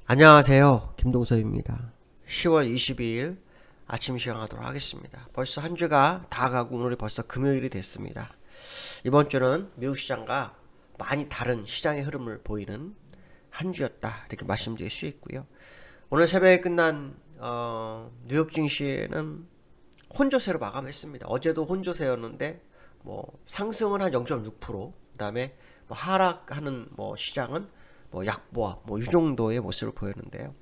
안녕하세요. 김동섭입니다. 10월 22일 아침 시작하도록 하겠습니다. 벌써 한 주가 다 가고 오늘이 벌써 금요일이 됐습니다. 이번 주는 미국 시장과 많이 다른 시장의 흐름을 보이는 한 주였다 이렇게 말씀드릴 수 있고요. 오늘 새벽에 끝난 뉴욕 증시는 혼조세로 마감했습니다. 어제도 혼조세였는데 상승은 한 0.6%, 그다음에 하락하는 시장은 약보합 이 정도의 모습을 보였는데요.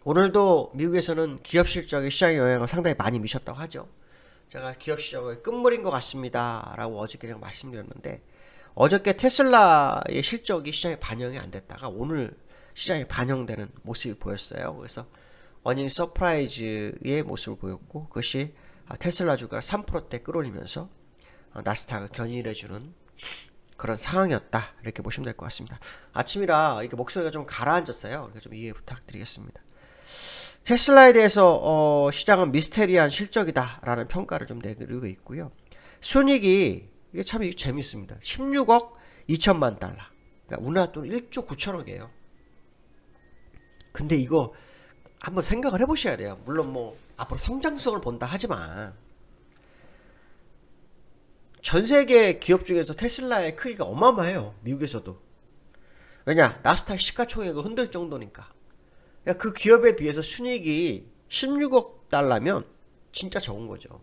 오늘도 미국에서는 기업 실적이 시장의 영향을 상당히 많이 미쳤다고 하죠. 제가 기업 실적의 끝물인 것 같습니다 라고 어저께 그냥 말씀드렸는데, 어저께 테슬라의 실적이 시장에 반영이 안 됐다가 오늘 시장에 반영되는 모습이 보였어요. 그래서 어닝 서프라이즈의 모습을 보였고, 그것이 테슬라 주가를 3%대 끌어올리면서 나스닥을 견인해주는 그런 상황이었다 이렇게 보시면 될 것 같습니다. 아침이라 이렇게 목소리가 좀 가라앉았어요. 그러니까 좀 이해 부탁드리겠습니다. 테슬라에 대해서 시장은 미스테리한 실적이다 라는 평가를 좀 내리고 있고요. 순이익이 이게 참 재밌습니다. 16억 2천만 달러, 그러니까 우리나라 돈 1조 9천억이에요. 근데 이거 한번 생각을 해보셔야 돼요. 물론 앞으로 성장성을 본다 하지만 전 세계 기업 중에서 테슬라의 크기가 어마어마해요. 미국에서도. 왜냐? 나스닥 시가총액을 흔들 정도니까. 그러니까 그 기업에 비해서 순이익이 16억 달러면 진짜 적은 거죠.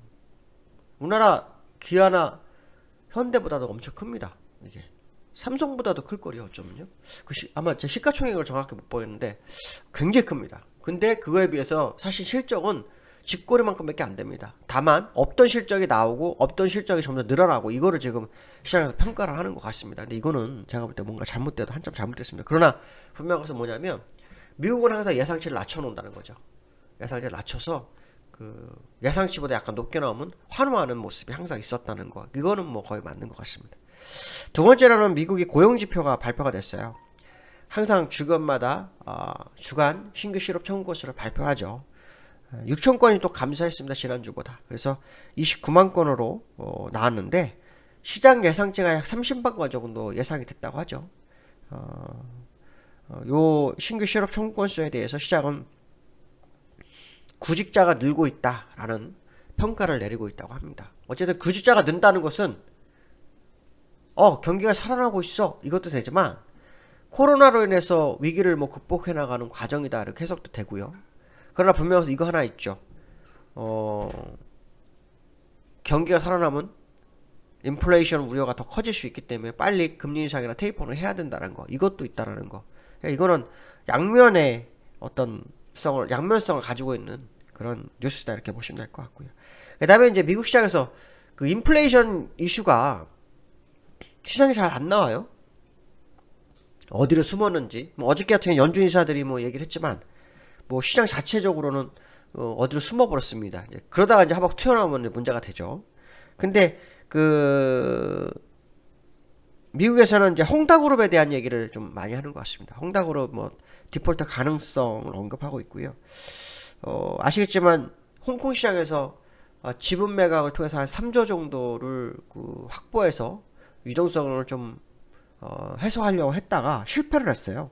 우리나라 기아나 현대보다도 엄청 큽니다. 이게 삼성보다도 클 거리요. 어쩌면요. 아마 제 시가총액을 정확히 못 보였는데 굉장히 큽니다. 근데 그거에 비해서 사실 실적은 쥐꼬리만큼밖에 안 됩니다. 다만 없던 실적이 나오고 없던 실적이 점점 늘어나고, 이거를 지금 시장에서 평가를 하는 것 같습니다. 근데 이거는 제가 볼 때 뭔가 잘못돼도 한참 잘못됐습니다. 그러나 분명한 것은 뭐냐면 미국은 항상 예상치를 낮춰놓는다는 거죠. 예상치를 낮춰서 그 예상치보다 약간 높게 나오면 환호하는 모습이 항상 있었다는 거, 이거는 거의 맞는 것 같습니다. 두 번째로는 미국이 고용지표가 발표가 됐어요. 항상 주간마다 주간 신규 실업 청구 건수를 발표하죠. 6천 건이 또 감소했습니다. 지난주보다. 그래서 29만 건으로 나왔는데 시장 예상치가 약 30만 건 정도 예상이 됐다고 하죠. 요 신규 실업 청구 건수에 대해서 시장은 구직자가 늘고 있다라는 평가를 내리고 있다고 합니다. 어쨌든 구직자가 는다는 것은 경기가 살아나고 있어, 이것도 되지만 코로나로 인해서 위기를 극복해 나가는 과정이다 이렇게 해석도 되고요. 그러나 분명해서 이거 하나 있죠. 경기가 살아나면 인플레이션 우려가 더 커질 수 있기 때문에 빨리 금리 인상이나 테이퍼를 해야 된다는 거, 이것도 있다라는 거. 이거는 양면의 양면성을 가지고 있는 그런 뉴스다 이렇게 보시면 될 것 같고요. 그 다음에 이제 미국 시장에서 그 인플레이션 이슈가 시장에 잘 안 나와요. 어디로 숨었는지. 어저께 같은 경우 연준 인사들이 얘기를 했지만 시장 자체적으로는 어디로 숨어버렸습니다. 그러다가 이제 한번 튀어나오면 문제가 되죠. 근데 미국에서는 이제 홍다그룹에 대한 얘기를 좀 많이 하는 것 같습니다. 홍다그룹 디폴트 가능성을 언급하고 있고요. 아시겠지만 홍콩 시장에서 지분 매각을 통해서 한 3조 정도를 확보해서 유동성을 좀 해소하려고 했다가 실패를 했어요.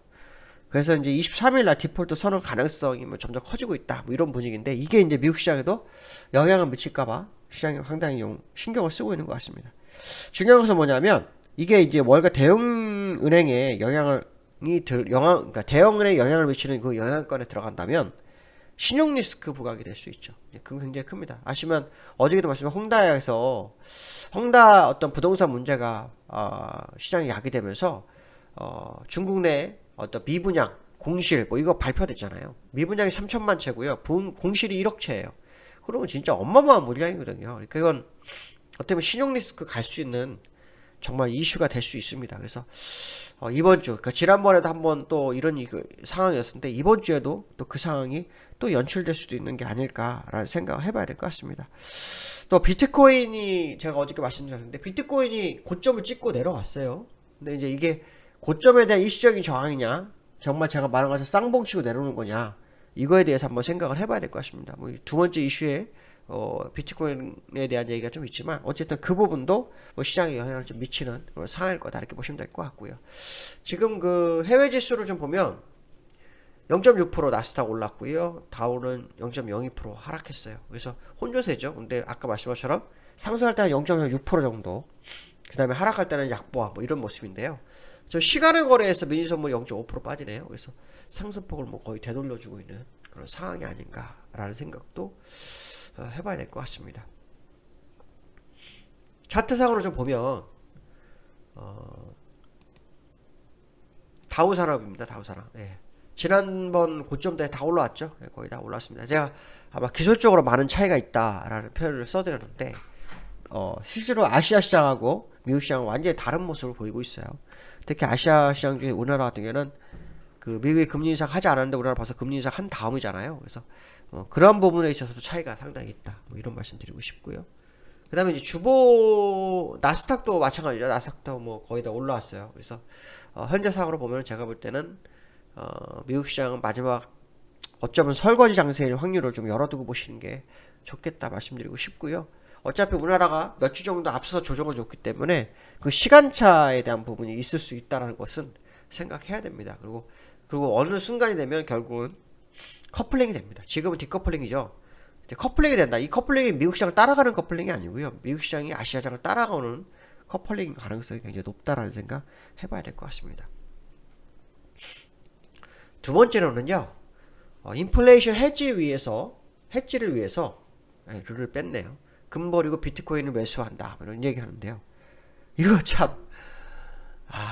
그래서 이제 23일날 디폴트 선언 가능성이 점점 커지고 있다 이런 분위기인데, 이게 이제 미국 시장에도 영향을 미칠까봐 시장이 상당히 신경을 쓰고 있는 것 같습니다. 중요한 것은 뭐냐면 이게 이제 월가 대형은행에 그러니까 대형은행에 영향을 미치는 그 영향권에 들어간다면 신용 리스크 부각이 될 수 있죠. 그건 굉장히 큽니다. 아시면 어저께도 말씀드린 홍다 어떤 부동산 문제가 시장에 야기되면서 중국 내 어떤 미분양 공실 이거 발표됐잖아요. 미분양이 3천만 채고요. 공실이 1억 채예요. 그러면 진짜 어마어마한 물량이거든요. 그건 어떻게 보면 신용 리스크 갈 수 있는 정말 이슈가 될 수 있습니다. 그래서 이번 주, 그러니까 지난번에도 한번 또 이런 상황이었는데 이번 주에도 또 그 상황이 또 연출될 수도 있는 게 아닐까라는 생각을 해봐야 될 것 같습니다. 또 비트코인이, 제가 어저께 말씀드렸는데 비트코인이 고점을 찍고 내려왔어요. 근데 이제 이게 고점에 대한 일시적인 저항이냐, 정말 제가 말한 것처럼 쌍봉치고 내려오는 거냐, 이거에 대해서 한번 생각을 해봐야 될 것 같습니다. 두 번째 이슈에 비트코인에 대한 얘기가 좀 있지만 어쨌든 그 부분도 시장에 영향을 좀 미치는 그런 상황일 거다 이렇게 보시면 될 것 같고요. 지금 그 해외 지수를 좀 보면 0.6% 나스닥 올랐고요. 다우는 0.02% 하락했어요. 그래서 혼조세죠. 근데 아까 말씀한 것처럼 상승할 때는 0.6% 정도, 그 다음에 하락할 때는 약보합 뭐 이런 모습인데요. 저 시간의 거래에서 민주선물이 0.5% 빠지네요. 그래서 상승폭을 뭐 거의 되돌려주고 있는 그런 상황이 아닌가라는 생각도 해봐야 될 것 같습니다. 차트상으로 좀 보면 다우산업입니다. 다우산업. 예. 지난번 고점대에 다 올라왔죠. 예, 거의 다 올랐습니다. 제가 아마 기술적으로 많은 차이가 있다라는 표현을 써드렸는데 실제로 아시아 시장하고 미국 시장은 완전히 다른 모습을 보이고 있어요. 특히 아시아 시장 중에 우리나라 같은 경우는 그 미국이 금리 인상 하지 않았는데 우리나라 벌써 금리 인상 한 다음이잖아요. 그래서 그런 부분에 있어서도 차이가 상당히 있다. 뭐 이런 말씀 드리고 싶고요. 그 다음에 이제 주보 나스닥도 마찬가지죠. 나스닥도 뭐 거의 다 올라왔어요. 그래서 현재 상황으로 보면 제가 볼 때는 미국 시장은 마지막 어쩌면 설거지 장세일 확률을 좀 열어두고 보시는 게 좋겠다 말씀드리고 싶고요. 어차피 우리나라가 몇 주 정도 앞서서 조정을 줬기 때문에 그 시간차에 대한 부분이 있을 수 있다는 것은 생각해야 됩니다. 그리고 어느 순간이 되면 결국은 커플링이 됩니다. 지금은 디커플링이죠. 이제 커플링이 된다. 이 커플링이 미국 시장을 따라가는 커플링이 아니고요. 미국 시장이 아시아 시장을 따라가는 커플링 가능성이 굉장히 높다라는 생각 해봐야 될 것 같습니다. 두 번째로는요. 인플레이션 해지를 위해서 룰을 뺐네요. 금 버리고 비트코인을 매수한다. 이런 얘기를 하는데요. 이거 참,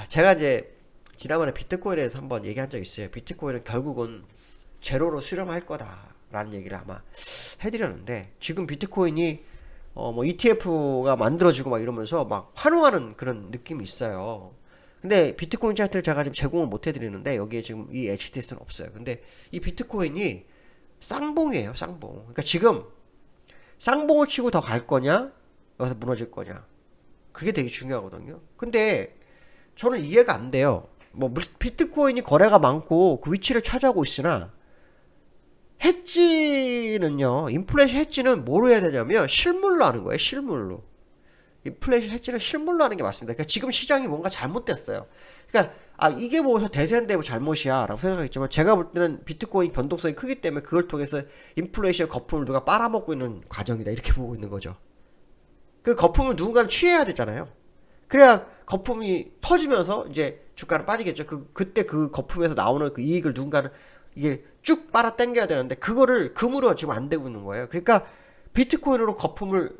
제가 이제 지난번에 비트코인에 대해서 한번 얘기한 적 있어요. 비트코인은 결국은 제로로 수렴할 거다라는 얘기를 아마 해드렸는데, 지금 비트코인이 뭐 ETF가 만들어지고 막 이러면서 막 환호하는 그런 느낌이 있어요. 근데 비트코인 차트를 제가 지금 제공을 못 해드리는데 여기에 지금 이 HTS는 없어요. 근데 이 비트코인이 쌍봉이에요, 쌍봉. 그러니까 지금 쌍봉을 치고 더 갈 거냐, 여기서 무너질 거냐, 그게 되게 중요하거든요. 근데 저는 이해가 안 돼요. 뭐 비트코인이 거래가 많고 그 위치를 차지하고 있으나 해지는요, 인플레이션 해지는 뭐로 해야 되냐면 실물로 하는 거예요. 실물로. 인플레이션 해지는 실물로 하는 게 맞습니다. 그러니까 지금 시장이 뭔가 잘못됐어요. 그러니까 이게 뭐 대세인데 뭐 잘못이야 라고 생각했지만, 제가 볼 때는 비트코인 변동성이 크기 때문에 그걸 통해서 인플레이션 거품을 누가 빨아먹고 있는 과정이다, 이렇게 보고 있는 거죠. 그 거품을 누군가는 취해야 되잖아요. 그래야 거품이 터지면서 이제 주가는 빠지겠죠. 그때 그 거품에서 나오는 그 이익을 누군가는 이게 쭉 빨아 당겨야 되는데, 그거를 금으로 지금 안 되고 있는 거예요. 그러니까 비트코인으로 거품을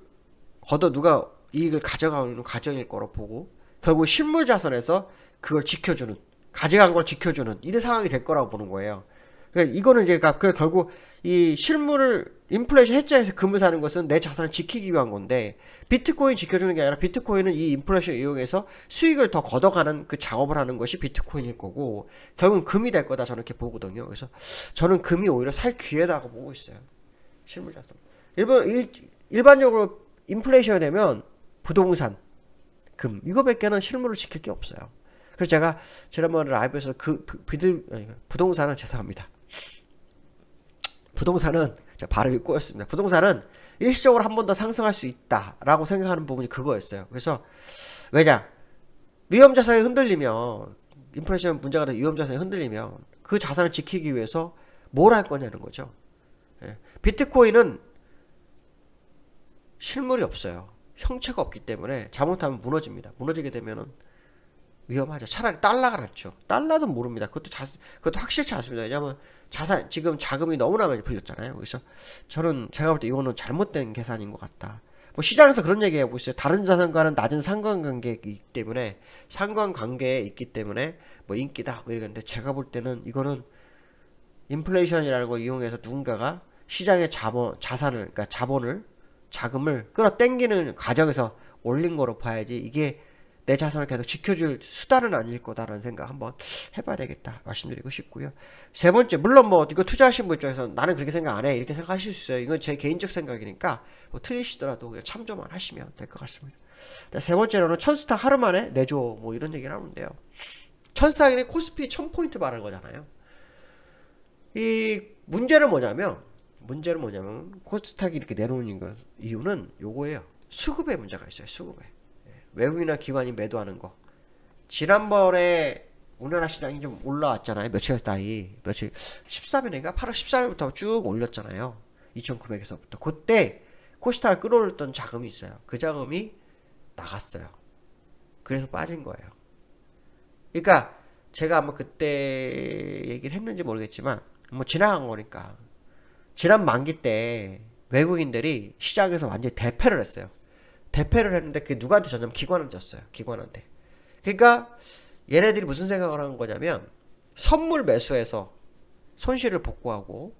걷어 누가 이익을 가져가는 과정일 거로 보고, 결국 실물 자산에서 그걸 지켜주는, 가져간 걸 지켜주는 이런 상황이 될 거라고 보는 거예요. 그러니까 이거는 이제 결국 이 실물을 인플레이션 해지해서 금을 사는 것은 내 자산을 지키기 위한 건데, 비트코인 지켜주는 게 아니라 비트코인은 이 인플레이션 이용해서 수익을 더 걷어가는 그 작업을 하는 것이 비트코인일 거고, 결국은 금이 될 거다, 저는 이렇게 보거든요. 그래서 저는 금이 오히려 살 기회다고 보고 있어요. 실물 자산. 일반적으로 인플레이션이 되면 부동산, 금, 이거밖에는 실물을 지킬 게 없어요. 그래서 제가 지난번 라이브에서 부동산은 죄송합니다. 부동산은 발음이 꼬였습니다. 부동산은 일시적으로 한 번 더 상승할 수 있다라고 생각하는 부분이 그거였어요. 그래서 왜냐, 위험자산이 흔들리면, 인플레이션 문제가 된 위험자산이 흔들리면 그 자산을 지키기 위해서 뭘 할 거냐는 거죠. 비트코인은 실물이 없어요. 형체가 없기 때문에 잘못하면 무너집니다. 무너지게 되면은 위험하죠. 차라리 달러가 낫죠. 달러도 모릅니다. 그것도 확실치 않습니다. 왜냐하면 지금 자금이 너무나 많이 풀렸잖아요. 그래서 제가 볼 때 이거는 잘못된 계산인 것 같다. 뭐 시장에서 그런 얘기 하고 있어요. 다른 자산과는 낮은 상관관계에 있기 때문에 뭐 인기다, 뭐 이러는데, 제가 볼 때는 이거는 인플레이션이라는 걸 이용해서 누군가가 시장의 자금을 끌어당기는 과정에서 올린 거로 봐야지, 이게 내 자산을 계속 지켜줄 수단은 아닐 거다라는 생각 한번 해봐야 되겠다 말씀드리고 싶고요. 세 번째, 물론 뭐 이거 투자하신 분 입장에서 나는 그렇게 생각 안 해, 이렇게 생각하실 수 있어요. 이건 제 개인적 생각이니까 뭐 틀리시더라도 그냥 참조만 하시면 될 것 같습니다. 세 번째로는 천스탁 하루 만에 내줘, 뭐 이런 얘기를 하는데요. 천스탁이 코스피 1000포인트 말하는 거잖아요. 이 문제는 뭐냐면 코스닥이 이렇게 내놓는 이유는 요거예요. 수급에 문제가 있어요. 수급에. 외국이나 기관이 매도하는 거. 지난번에 우리나라 시장이 좀 올라왔잖아요. 며칠 사이. 며칠 13일인가 8월 14일부터 쭉 올렸잖아요. 2,900에서부터. 그때 코스닥을 끌어올렸던 자금이 있어요. 그 자금이 나갔어요. 그래서 빠진 거예요. 그러니까 제가 아마 그때 얘기를 했는지 모르겠지만 뭐 지나간 거니까 지난 만기 때 외국인들이 시장에서 완전히 대패를 했어요. 대패를 했는데 그게 누구한테 졌냐면 기관한테 졌어요. 기관한테. 그러니까 얘네들이 무슨 생각을 한 거냐면 선물 매수해서 손실을 복구하고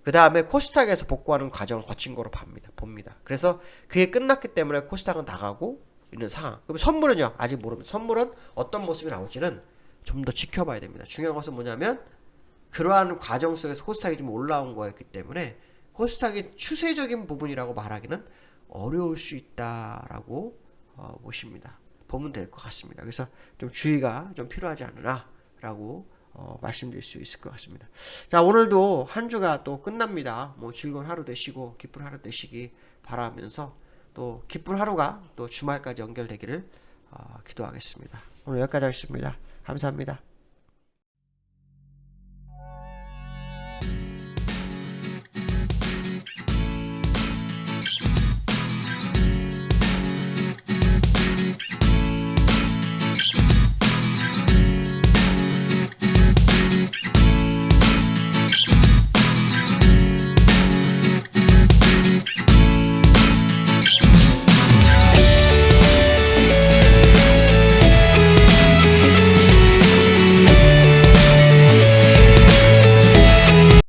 그 다음에 코스닥에서 복구하는 과정을 거친 거로 봅니다. 그래서 그게 끝났기 때문에 코스닥은 나가고 있는 상황. 그럼 선물은요? 아직 모릅니다. 선물은 어떤 모습이 나올지는 좀 더 지켜봐야 됩니다. 중요한 것은 뭐냐면 그러한 과정 속에서 코스닥이 좀 올라온 거였기 때문에 코스닥이 추세적인 부분이라고 말하기는 어려울 수 있다라고 보십니다. 보면 될 것 같습니다. 그래서 좀 주의가 좀 필요하지 않으나라고 말씀드릴 수 있을 것 같습니다. 자, 오늘도 한 주가 또 끝납니다. 뭐 즐거운 하루 되시고 기쁜 하루 되시기 바라면서 또 기쁜 하루가 또 주말까지 연결되기를 기도하겠습니다. 오늘 여기까지 하겠습니다. 감사합니다.